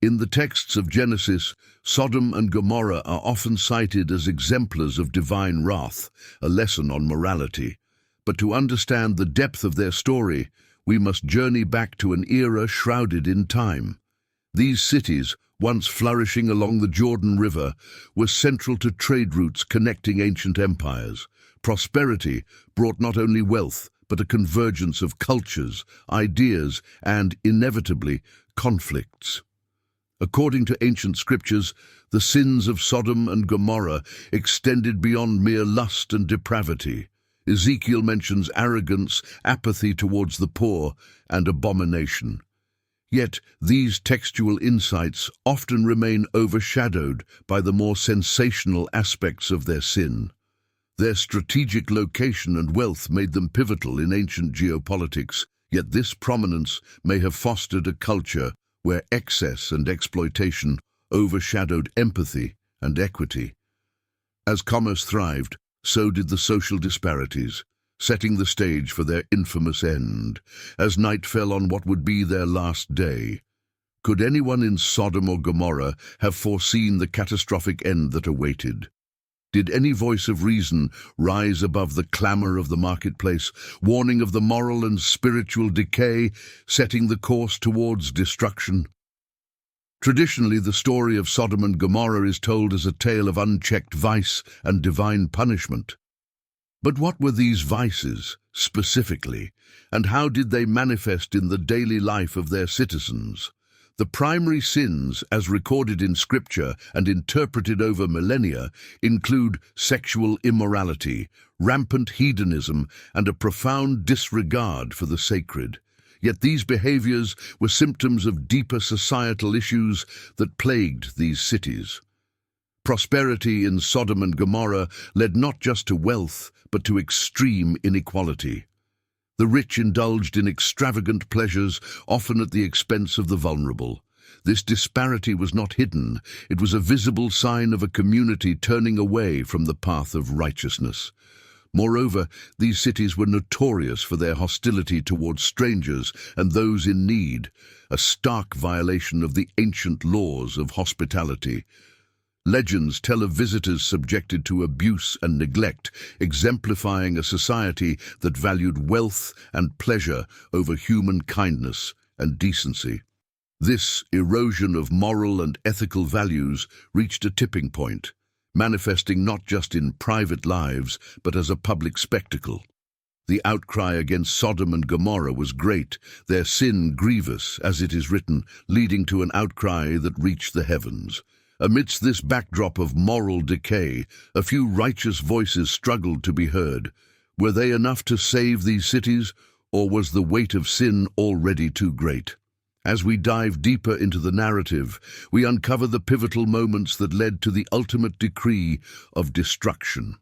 In the texts of Genesis, Sodom and Gomorrah are often cited as exemplars of divine wrath, a lesson on morality. But to understand the depth of their story, we must journey back to an era shrouded in time. These cities, once flourishing along the Jordan River, were central to trade routes connecting ancient empires. Prosperity brought not only wealth, but a convergence of cultures, ideas, and, inevitably, conflicts. According to ancient scriptures, the sins of Sodom and Gomorrah extended beyond mere lust and depravity. Ezekiel mentions arrogance, apathy towards the poor, and abomination. Yet these textual insights often remain overshadowed by the more sensational aspects of their sin. Their strategic location and wealth made them pivotal in ancient geopolitics, yet this prominence may have fostered a culture where excess and exploitation overshadowed empathy and equity. As commerce thrived, so did the social disparities, setting the stage for their infamous end, as night fell on what would be their last day. Could anyone in Sodom or Gomorrah have foreseen the catastrophic end that awaited? Did any voice of reason rise above the clamor of the marketplace, warning of the moral and spiritual decay, setting the course towards destruction? Traditionally, the story of Sodom and Gomorrah is told as a tale of unchecked vice and divine punishment. But what were these vices, specifically, and how did they manifest in the daily life of their citizens? The primary sins, as recorded in Scripture and interpreted over millennia, include sexual immorality, rampant hedonism, and a profound disregard for the sacred. Yet these behaviors were symptoms of deeper societal issues that plagued these cities. Prosperity in Sodom and Gomorrah led not just to wealth, but to extreme inequality. The rich indulged in extravagant pleasures, often at the expense of the vulnerable. This disparity was not hidden. It was a visible sign of a community turning away from the path of righteousness. Moreover, these cities were notorious for their hostility towards strangers and those in need, a stark violation of the ancient laws of hospitality. Legends tell of visitors subjected to abuse and neglect, exemplifying a society that valued wealth and pleasure over human kindness and decency. This erosion of moral and ethical values reached a tipping point, manifesting not just in private lives, but as a public spectacle. The outcry against Sodom and Gomorrah was great, their sin grievous, as it is written, leading to an outcry that reached the heavens. Amidst this backdrop of moral decay, a few righteous voices struggled to be heard. Were they enough to save these cities, or was the weight of sin already too great? As we dive deeper into the narrative, we uncover the pivotal moments that led to the ultimate decree of destruction.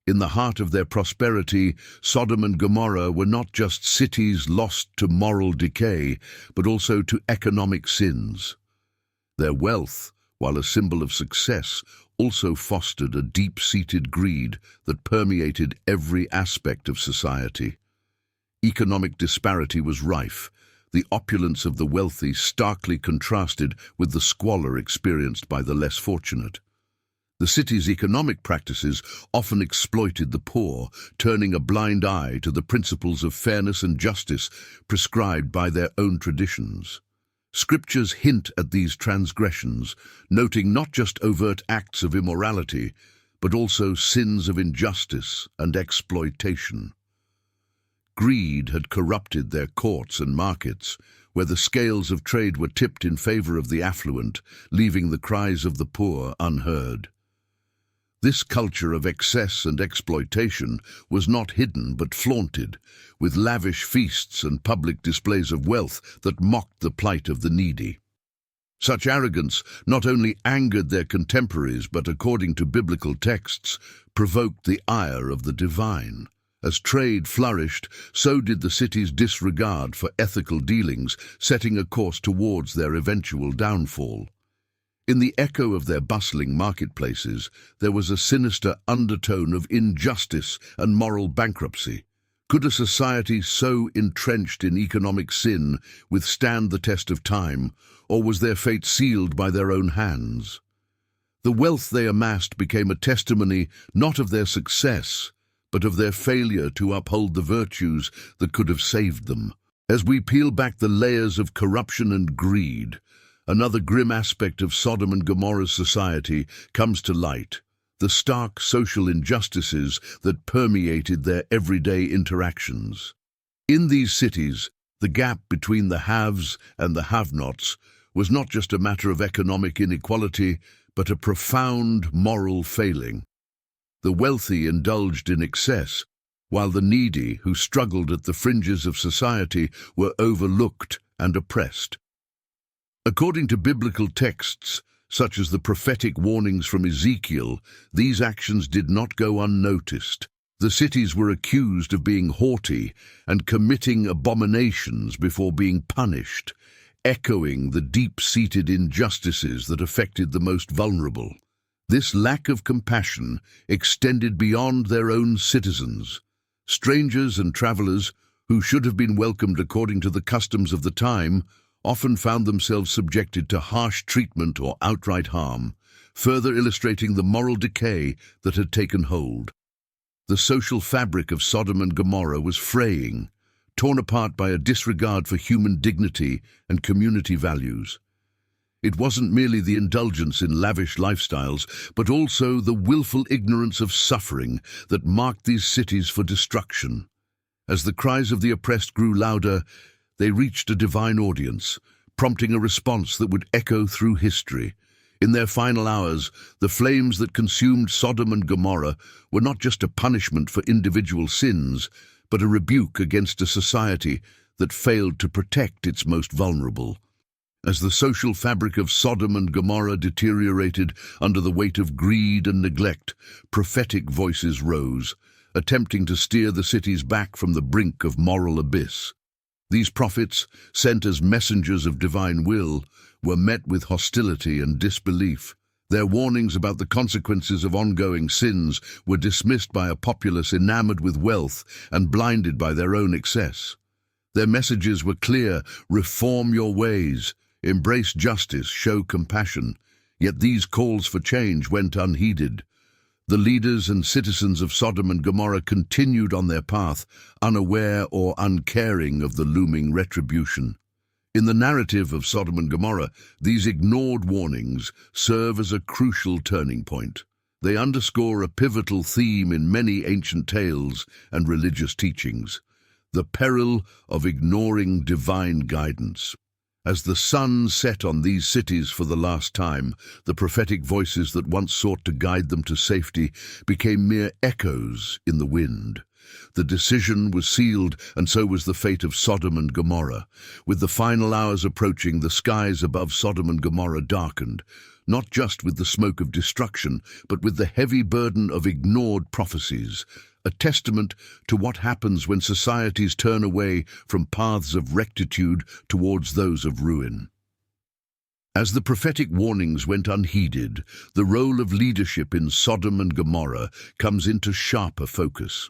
In the heart of their prosperity, Sodom and Gomorrah were not just cities lost to moral decay, but also to economic sins. Their wealth, while a symbol of success, also fostered a deep-seated greed that permeated every aspect of society. Economic disparity was rife, the opulence of the wealthy starkly contrasted with the squalor experienced by the less fortunate. The city's economic practices often exploited the poor, turning a blind eye to the principles of fairness and justice prescribed by their own traditions. Scriptures hint at these transgressions, noting not just overt acts of immorality, but also sins of injustice and exploitation. Greed had corrupted their courts and markets, where the scales of trade were tipped in favor of the affluent, leaving the cries of the poor unheard. This culture of excess and exploitation was not hidden but flaunted, with lavish feasts and public displays of wealth that mocked the plight of the needy. Such arrogance not only angered their contemporaries but, according to biblical texts, provoked the ire of the divine. As trade flourished, so did the city's disregard for ethical dealings, setting a course towards their eventual downfall. In the echo of their bustling marketplaces, there was a sinister undertone of injustice and moral bankruptcy. Could a society so entrenched in economic sin withstand the test of time, or was their fate sealed by their own hands? The wealth they amassed became a testimony not of their success, but of their failure to uphold the virtues that could have saved them. As we peel back the layers of corruption and greed, another grim aspect of Sodom and Gomorrah's society comes to light: the stark social injustices that permeated their everyday interactions. In these cities, the gap between the haves and the have-nots was not just a matter of economic inequality, but a profound moral failing. The wealthy indulged in excess, while the needy, who struggled at the fringes of society, were overlooked and oppressed. According to biblical texts, such as the prophetic warnings from Ezekiel, these actions did not go unnoticed. The cities were accused of being haughty and committing abominations before being punished, echoing the deep-seated injustices that affected the most vulnerable. This lack of compassion extended beyond their own citizens. Strangers and travelers, who should have been welcomed according to the customs of the time, often found themselves subjected to harsh treatment or outright harm, further illustrating the moral decay that had taken hold. The social fabric of Sodom and Gomorrah was fraying, torn apart by a disregard for human dignity and community values. It wasn't merely the indulgence in lavish lifestyles, but also the willful ignorance of suffering that marked these cities for destruction. As the cries of the oppressed grew louder, they reached a divine audience, prompting a response that would echo through history. In their final hours, the flames that consumed Sodom and Gomorrah were not just a punishment for individual sins, but a rebuke against a society that failed to protect its most vulnerable. As the social fabric of Sodom and Gomorrah deteriorated under the weight of greed and neglect, prophetic voices rose, attempting to steer the cities back from the brink of moral abyss. These prophets, sent as messengers of divine will, were met with hostility and disbelief. Their warnings about the consequences of ongoing sins were dismissed by a populace enamored with wealth and blinded by their own excess. Their messages were clear: reform your ways, embrace justice, show compassion. Yet these calls for change went unheeded. The leaders and citizens of Sodom and Gomorrah continued on their path, unaware or uncaring of the looming retribution. In the narrative of Sodom and Gomorrah, these ignored warnings serve as a crucial turning point. They underscore a pivotal theme in many ancient tales and religious teachings: the peril of ignoring divine guidance. As the sun set on these cities for the last time, the prophetic voices that once sought to guide them to safety became mere echoes in the wind. The decision was sealed, and so was the fate of Sodom and Gomorrah. With the final hours approaching, the skies above Sodom and Gomorrah darkened, not just with the smoke of destruction, but with the heavy burden of ignored prophecies, a testament to what happens when societies turn away from paths of rectitude towards those of ruin. As the prophetic warnings went unheeded, the role of leadership in Sodom and Gomorrah comes into sharper focus.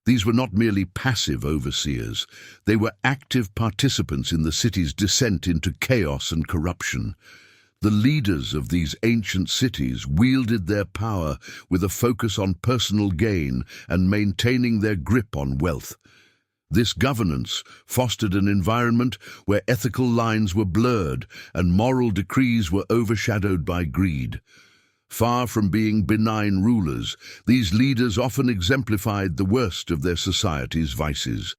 These were not merely passive overseers, they were active participants in the city's descent into chaos and corruption. The leaders of these ancient cities wielded their power with a focus on personal gain and maintaining their grip on wealth. This governance fostered an environment where ethical lines were blurred and moral decrees were overshadowed by greed. Far from being benign rulers, these leaders often exemplified the worst of their society's vices.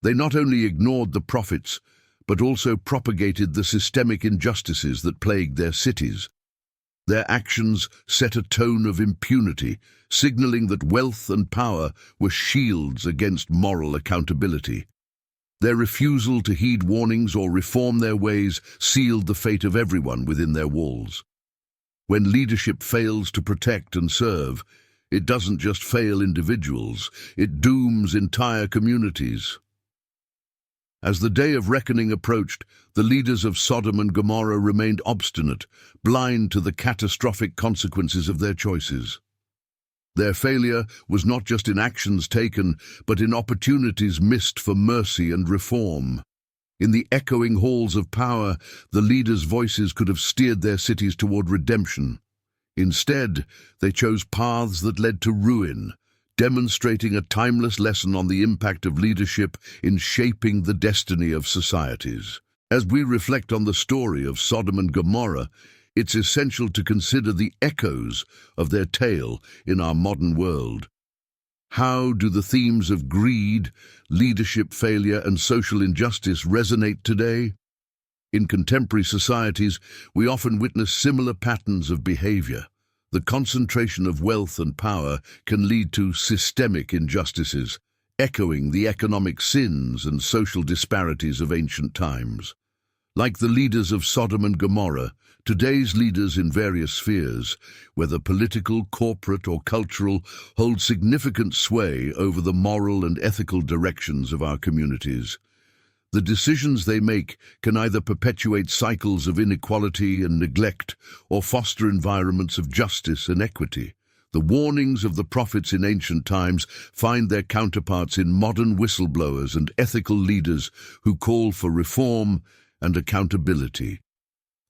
They not only ignored the prophets, but also propagated the systemic injustices that plagued their cities. Their actions set a tone of impunity, signaling that wealth and power were shields against moral accountability. Their refusal to heed warnings or reform their ways sealed the fate of everyone within their walls. When leadership fails to protect and serve, it doesn't just fail individuals, it dooms entire communities. As the day of reckoning approached, the leaders of Sodom and Gomorrah remained obstinate, blind to the catastrophic consequences of their choices. Their failure was not just in actions taken, but in opportunities missed for mercy and reform. In the echoing halls of power, the leaders' voices could have steered their cities toward redemption. Instead, they chose paths that led to ruin, demonstrating a timeless lesson on the impact of leadership in shaping the destiny of societies. As we reflect on the story of Sodom and Gomorrah, it's essential to consider the echoes of their tale in our modern world. How do the themes of greed, leadership failure, and social injustice resonate today? In contemporary societies, we often witness similar patterns of behavior. The concentration of wealth and power can lead to systemic injustices, echoing the economic sins and social disparities of ancient times. Like the leaders of Sodom and Gomorrah, today's leaders in various spheres, whether political, corporate, or cultural, hold significant sway over the moral and ethical directions of our communities. The decisions they make can either perpetuate cycles of inequality and neglect or foster environments of justice and equity. The warnings of the prophets in ancient times find their counterparts in modern whistleblowers and ethical leaders who call for reform and accountability.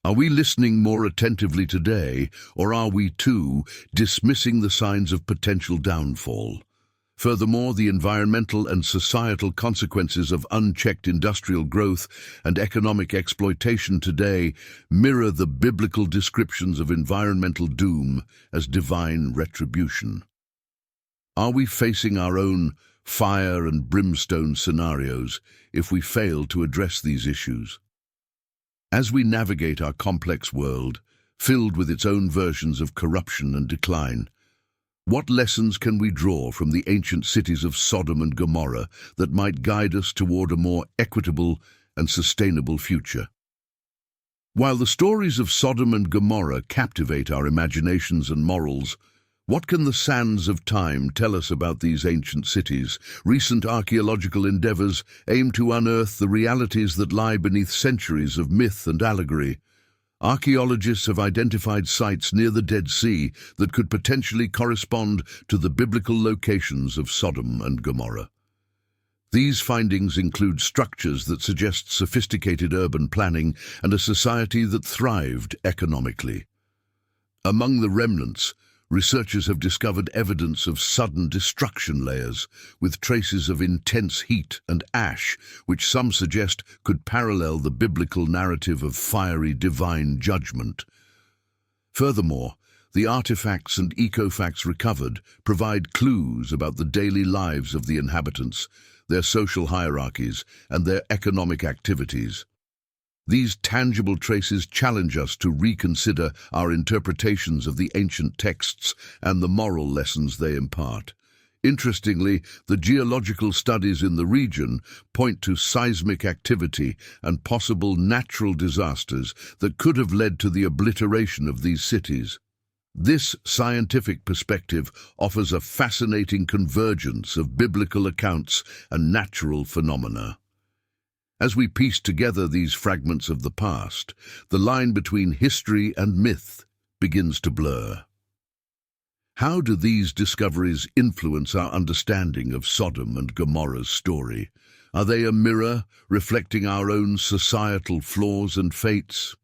Are we listening more attentively today, or are we, too, dismissing the signs of potential downfall? Furthermore, the environmental and societal consequences of unchecked industrial growth and economic exploitation today mirror the biblical descriptions of environmental doom as divine retribution. Are we facing our own fire and brimstone scenarios if we fail to address these issues? As we navigate our complex world, filled with its own versions of corruption and decline, what lessons can we draw from the ancient cities of Sodom and Gomorrah that might guide us toward a more equitable and sustainable future? While the stories of Sodom and Gomorrah captivate our imaginations and morals, what can the sands of time tell us about these ancient cities? Recent archaeological endeavors aim to unearth the realities that lie beneath centuries of myth and allegory. Archaeologists have identified sites near the Dead Sea that could potentially correspond to the biblical locations of Sodom and Gomorrah. These findings include structures that suggest sophisticated urban planning and a society that thrived economically. Among the remnants, researchers have discovered evidence of sudden destruction layers, with traces of intense heat and ash, which some suggest could parallel the biblical narrative of fiery divine judgment. Furthermore, the artifacts and ecofacts recovered provide clues about the daily lives of the inhabitants, their social hierarchies, and their economic activities. These tangible traces challenge us to reconsider our interpretations of the ancient texts and the moral lessons they impart. Interestingly, the geological studies in the region point to seismic activity and possible natural disasters that could have led to the obliteration of these cities. This scientific perspective offers a fascinating convergence of biblical accounts and natural phenomena. As we piece together these fragments of the past, the line between history and myth begins to blur. How do these discoveries influence our understanding of Sodom and Gomorrah's story? Are they a mirror reflecting our own societal flaws and fates?